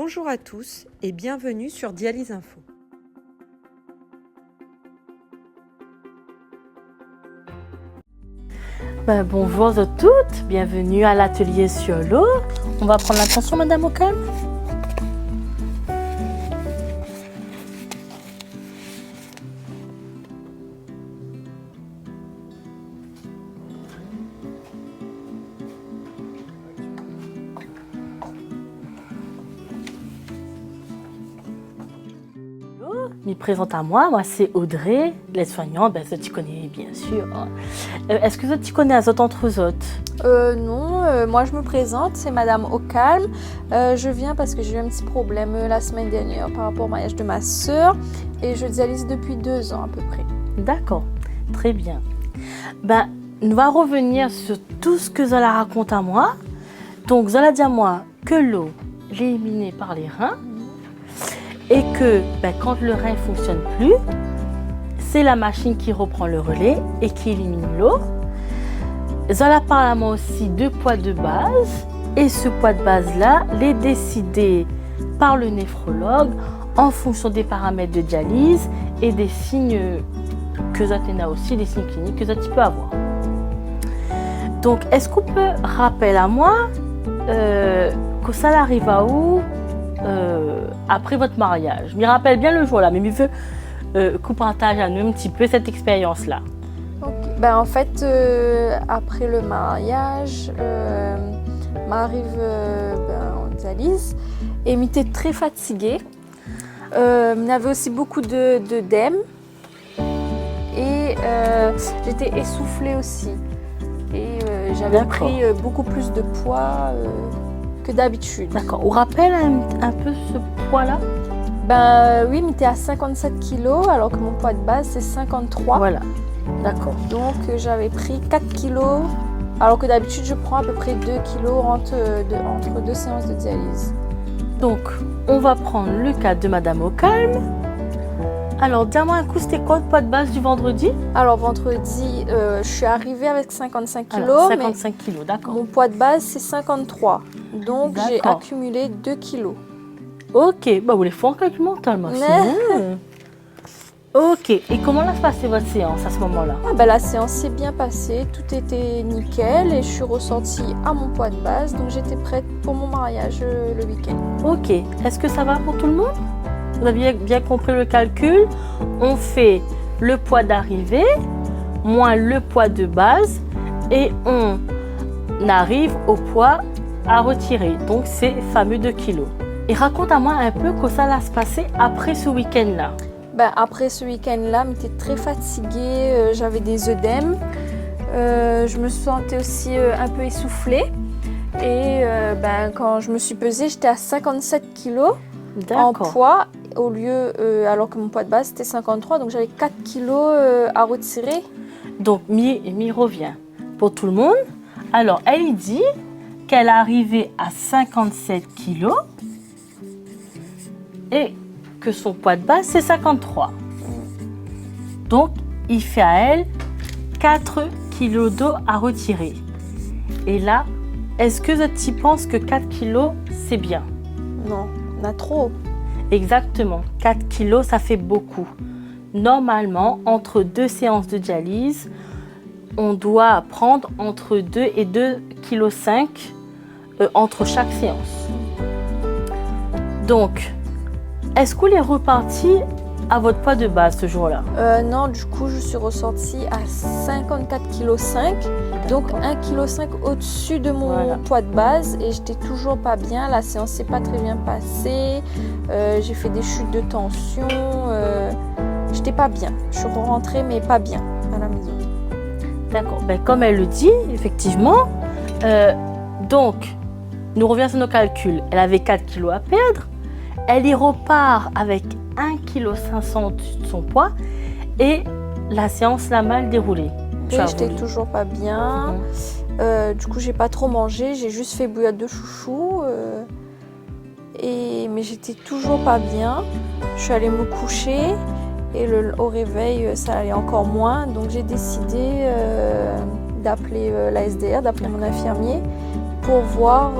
Bonjour à tous et bienvenue sur Dialyse Info. Bonjour à toutes, bienvenue à l'atelier sur l'eau. On va prendre l'attention, Madame au calme. Je me présente à moi c'est Audrey, l'aide-soignante, ça tu connais bien sûr. Est-ce que tu connais les autres entre eux autres? Non, moi je me présente, c'est Madame au calme. Je viens parce que j'ai eu un petit problème la semaine dernière par rapport au mariage de ma soeur et je dialyse depuis 2 ans à peu près. D'accord, très bien. On va revenir sur tout ce que Zola raconte à moi. Donc Zola dit à moi que l'eau est éliminée par les reins. Et que quand le rein ne fonctionne plus, c'est la machine qui reprend le relais et qui élimine l'eau. Zola parle à moi aussi de poids de base. Et ce poids de base-là, l'est décidé par le néphrologue en fonction des paramètres de dialyse et des signes que ça a aussi, des signes cliniques que ça tu peux avoir. Donc, est-ce qu'on peut rappeler à moi que ça arrive à où après votre mariage? Je me rappelle bien le jour là, mais il veut qu'on partage à nous un petit peu cette expérience-là. Okay. En fait, après le mariage, m'arrive en dialyse et m'était très fatiguée. Il y avait aussi beaucoup d'œdème et j'étais essoufflée aussi. Et j'avais pris beaucoup plus de poids que d'habitude. D'accord. On rappelle un peu ce poids-là? Oui, mais t'es à 57 kg alors que mon poids de base c'est 53. Voilà. D'accord. Donc j'avais pris 4 kg alors que d'habitude je prends à peu près 2 kg entre 2 séances de dialyse. Donc on va prendre le cas de Madame au calme. Alors dis-moi un coup, c'était quoi le poids de base du vendredi? Alors vendredi, je suis arrivée avec 55 kg. 55 kg, d'accord. Mon poids de base c'est 53. Donc j'ai accumulé 2 kilos. Ok, vous les faites en calcul mental, moi. Ok, et comment a se passé votre séance à ce moment-là? La séance s'est bien passée, tout était nickel et je suis ressortie à mon poids de base. Donc j'étais prête pour mon mariage le week-end. Ok, est-ce que ça va pour tout le monde? Vous avez bien compris le calcul? On fait le poids d'arrivée moins le poids de base et on arrive au poids à retirer, donc c'est fameux 2 kilos. Et raconte-moi un peu comment ça va se passer après ce week-end-là. Après ce week-end-là, j'étais très fatiguée, j'avais des œdèmes, je me sentais aussi un peu essoufflée. Et quand je me suis pesée, j'étais à 57 kilos en poids, au lieu, alors que mon poids de base c'était 53, donc j'avais 4 kilos à retirer. Donc, Mi revient pour tout le monde. Alors, elle dit qu'elle est arrivée à 57 kg et que son poids de base c'est 53. Donc, il fait à elle 4 kg d'eau à retirer. Et là, est-ce que tu penses que 4 kg c'est bien? Non, on a trop. Exactement, 4 kg ça fait beaucoup. Normalement, entre 2 séances de dialyse, on doit prendre entre 2 et 2,5 kg entre chaque séance. Donc, est-ce qu'on est reparti à votre poids de base ce jour-là? Non, du coup, je suis ressortie à 54,5 kg. Donc 1,5 kg au-dessus de mon poids de base et j'étais toujours pas bien. La séance s'est pas très bien passée. J'ai fait des chutes de tension. J'étais pas bien. Je suis rentrée mais pas bien à la maison. D'accord. Comme elle le dit, effectivement. Donc, nous revenons sur nos calculs. Elle avait 4 kg à perdre. Elle y repart avec 1,5 kg de son poids et la séance l'a mal déroulée. Oui, j'étais toujours pas bien. Du coup, j'ai pas trop mangé. J'ai juste fait bouillotte de chouchou. Mais j'étais toujours pas bien. Je suis allée me coucher et au réveil, ça allait encore moins. Donc, j'ai décidé d'appeler la SDR, d'appeler mon infirmier pour voir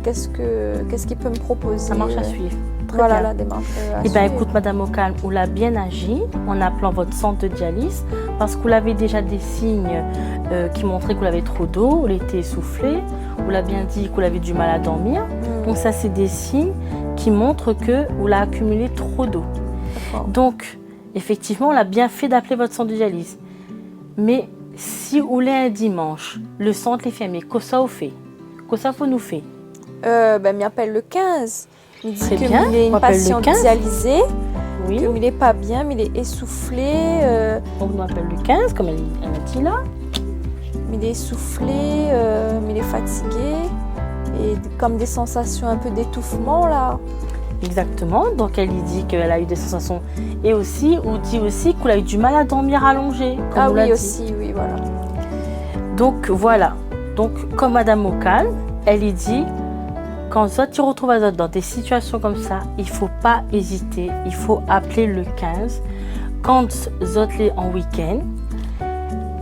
qu'est-ce qu'il peut me proposer. Ça marche à suivre. Très Voilà bien. la démarche à Eh bien, suivre. écoute, Madame Ocalm, vous l'a bien agi en appelant votre centre de dialyse parce que vous avez déjà des signes qui montraient que vous avez trop d'eau, vous l'étiez essoufflé, vous l'a bien dit que vous avez du mal à dormir. Donc ça, c'est des signes qui montrent que vous l'avez accumulé trop d'eau. D'accord. Donc, effectivement, on a bien fait d'appeler votre centre de dialyse. Mais si vous voulez un dimanche, le centre les fermé, qu'est-ce que ça vous fait? Qu'est-ce que ça vous nous fait? Il m'appelle le 15. Il dit Très qu'il bien, est on une appelle le patiente 15. dialysée, Oui, qu'il n'est pas bien, mais il est essoufflé. donc on appelle le 15, comme elle a dit là. Mais il est essoufflé, mais il est fatigué. Et comme des sensations un peu d'étouffement là. Exactement, donc elle y dit qu'elle a eu des sensations. Et aussi, on dit aussi qu'elle a eu du mal à dormir allongée. Comme Ah on l'a oui, dit. aussi, oui, voilà. Donc voilà, donc comme Madame Ocalm, elle y dit, quand tu retrouves dans des situations comme ça, il ne faut pas hésiter, il faut appeler le 15 quand vous êtes en week-end.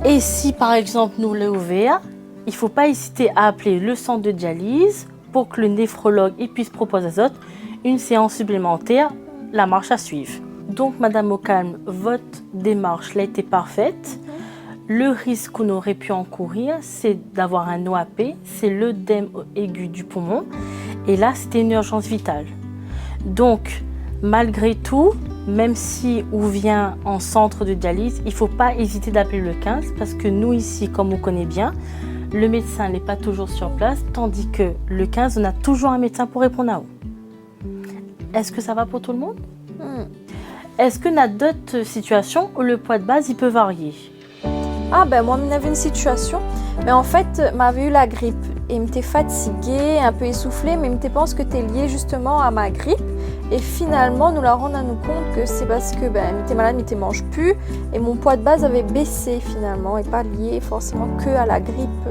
Et si par exemple nous l'avons ouvert, il ne faut pas hésiter à appeler le centre de dialyse pour que le néphrologue puisse proposer aux autres une séance supplémentaire, la marche à suivre. Donc Madame Ocalm, votre démarche a été parfaite. Le risque qu'on aurait pu encourir, c'est d'avoir un OAP, c'est l'œdème aigu du poumon. Et là, c'était une urgence vitale. Donc, malgré tout, même si on vient en centre de dialyse, il ne faut pas hésiter d'appeler le 15 parce que nous ici, comme on connaît bien, le médecin n'est pas toujours sur place, tandis que le 15, on a toujours un médecin pour répondre à vous. Est-ce que ça va pour tout le monde? Est-ce qu'on a d'autres situations où le poids de base il peut varier? Ah moi, on avait une situation, mais en fait, m'avait eu la grippe et m'était fatiguée, un peu essoufflée, mais m'était pense que t'es lié justement à ma grippe. Et finalement, nous la rendons à nous compte que c'est parce que m'était malade, m'était mange plus, et mon poids de base avait baissé finalement, et pas lié forcément que à la grippe,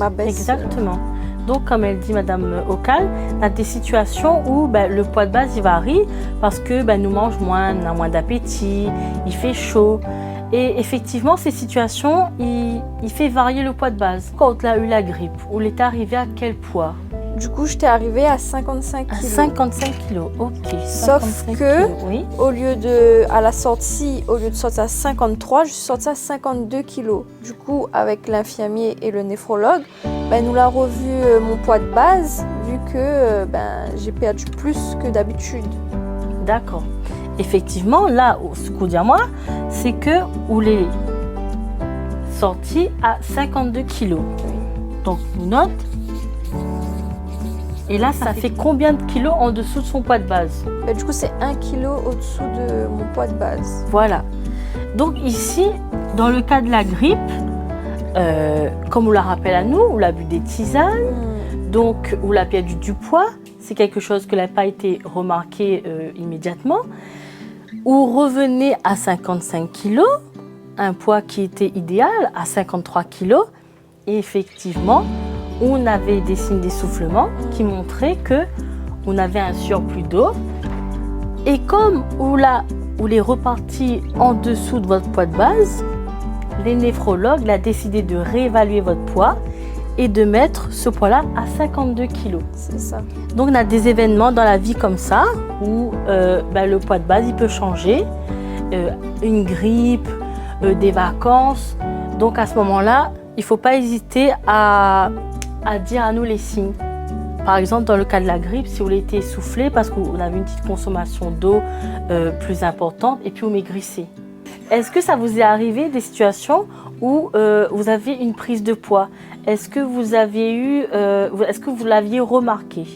ma baisse. Exactement. Donc, comme elle dit Madame Ocalm, il y a des situations où le poids de base il varie parce que nous mange moins, on a moins d'appétit, il fait chaud. Et effectivement, ces situations, il fait varier le poids de base. Quand tu as eu la grippe, on est arrivé à quel poids? Du coup, j'étais arrivée à 55 À kg. 55 kilos, ok. Sauf 55 que, kilos, oui. à la sortie, au lieu de sortir à 53, je suis sortie à 52 kg. Du coup, avec l'infirmier et le néphrologue, nous l'a revu mon poids de base, vu que j'ai perdu plus que d'habitude. D'accord. Effectivement, là, ce qu'on dit à moi, c'est que vous l'est sorti à 52 kilos. Donc, nous note. Et là, ça fait combien de kilos en dessous de son poids de base? Du coup, c'est 1 kg au-dessous de mon poids de base. Voilà. Donc ici, dans le cas de la grippe, comme on la rappelle à nous, on a bu des tisanes, donc on a perdu du poids. C'est quelque chose qui n'a pas été remarqué immédiatement. Ou revenez à 55 kg, un poids qui était idéal, à 53 kg. Et effectivement, on avait des signes d'essoufflement qui montraient qu'on avait un surplus d'eau. Et comme on est reparti en dessous de votre poids de base, les néphrologues ont décidé de réévaluer votre poids et de mettre ce poids-là à 52 kg. C'est ça. Donc on a des événements dans la vie comme ça où le poids de base il peut changer, une grippe, des vacances. Donc à ce moment-là, il ne faut pas hésiter à dire à nous les signes. Par exemple, dans le cas de la grippe, si vous avez été essoufflé parce qu'on avait une petite consommation d'eau plus importante et puis vous maigrissez. Est-ce que ça vous est arrivé des situations où vous avez une prise de poids? Est-ce que vous l'aviez remarqué?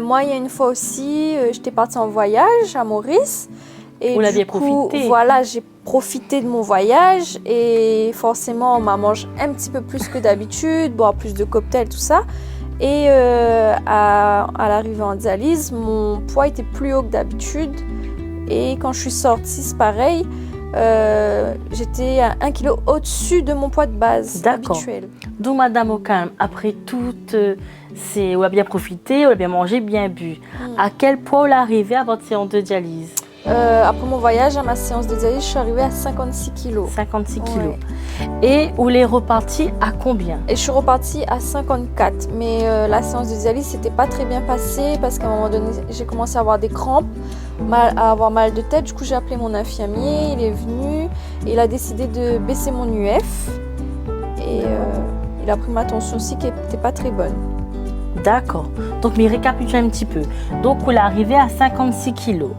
Moi, il y a une fois aussi, j'étais partie en voyage à Maurice. Et vous l'aviez coup, profité? Voilà, j'ai profité de mon voyage et forcément, on m'a mangé un petit peu plus que d'habitude, boire plus de cocktails, tout ça. Et à l'arrivée en dialyse, mon poids était plus haut que d'habitude. Et quand je suis sortie, c'est pareil. J'étais à 1 kg au-dessus de mon poids de base habituel. Donc, Madame Ocalm, après toutes on a bien profité, on a bien mangé, bien bu. À quel point on est arrivé à votre séance de dialyse? Après mon voyage, à ma séance de dialyse, je suis arrivée à 56 kilos. 56 kilos. Ouais. Et où est reparti à combien? Et je suis repartie à 54. Mais la séance de dialyse s'était pas très bien passée parce qu'à un moment donné, j'ai commencé à avoir des crampes, à avoir mal de tête. Du coup, j'ai appelé mon infirmier, il est venu et il a décidé de baisser mon UF. Et il a pris ma tension aussi qui n'était pas très bonne. D'accord. Donc, mais récapitule un petit peu. Donc, on est arrivé à 56 kilos.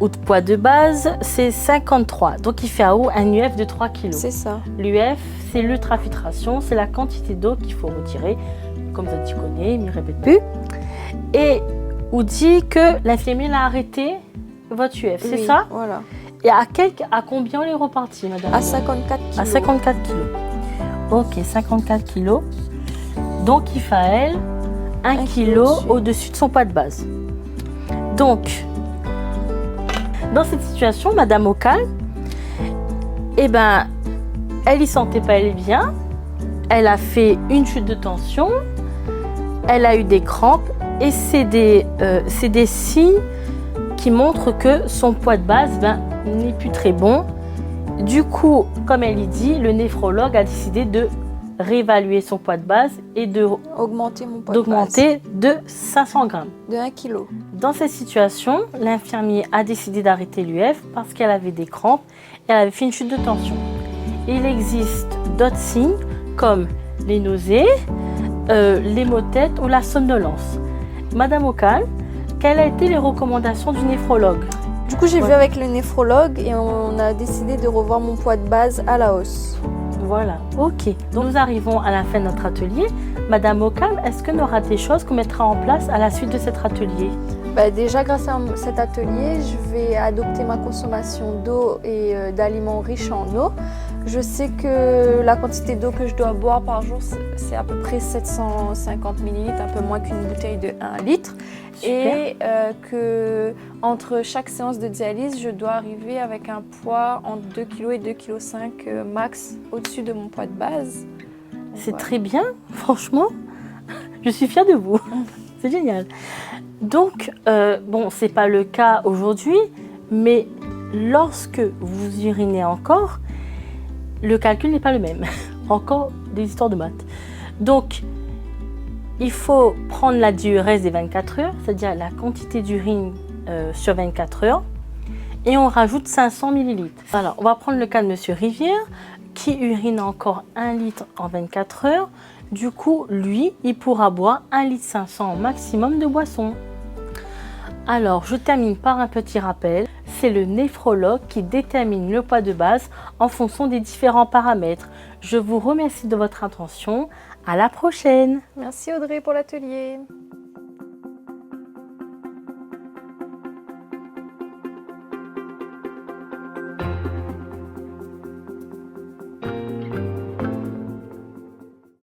Ou de poids de base, c'est 53. Donc, il fait à haut un UF de 3 kg. C'est ça. L'UF, c'est l'ultrafiltration, c'est la quantité d'eau qu'il faut retirer. Comme ça, tu connais, il ne répète plus. Et on dit que l'infirmier a arrêté votre UF, c'est ça? Voilà. Et à combien on est reparti, madame? À 54 kg. À 54 kg. Ok, 54 kg. Donc, il fait 1 kg au-dessus de son poids de base. Donc, dans cette situation, madame au calme, eh ben, elle y sentait pas bien. Elle a fait une chute de tension. Elle a eu des crampes. Et c'est des signes qui montrent que son poids de base n'est plus très bon. Du coup, comme elle y dit, le néphrologue a décidé de réévaluer son poids de base et d'augmenter mon poids de base. De 500 grammes. De 1 kg. Dans cette situation, l'infirmier a décidé d'arrêter l'UF parce qu'elle avait des crampes et elle avait fait une chute de tension. Il existe d'autres signes comme les nausées, les maux de tête ou la somnolence. Madame Ocal, quelles ont été les recommandations du néphrologue? Du coup, j'ai vu avec le néphrologue et on a décidé de revoir mon poids de base à la hausse. Voilà, ok. Donc nous arrivons à la fin de notre atelier. Madame Ocal, est-ce que nous aura des choses qu'on mettra en place à la suite de cet atelier? Déjà, grâce à cet atelier, je vais adopter ma consommation d'eau et d'aliments riches en eau. Je sais que la quantité d'eau que je dois boire par jour, c'est à peu près 750 ml, un peu moins qu'une bouteille de 1 litre. Super. Et que entre chaque séance de dialyse, je dois arriver avec un poids entre 2 kg et 2,5 kg max au-dessus de mon poids de base. C'est très bien, franchement. Je suis fière de vous. C'est génial. Donc, bon, ce n'est pas le cas aujourd'hui, mais lorsque vous urinez encore, le calcul n'est pas le même. Encore des histoires de maths. Donc, il faut prendre la diurèse des 24 heures, c'est-à-dire la quantité d'urine sur 24 heures, et on rajoute 500 ml. Alors, on va prendre le cas de Monsieur Rivière, qui urine encore 1 litre en 24 heures. Du coup, lui, il pourra boire 1,5 litre maximum de boisson. Alors, je termine par un petit rappel. C'est le néphrologue qui détermine le poids de base en fonction des différents paramètres. Je vous remercie de votre attention. À la prochaine. Merci Audrey pour l'atelier.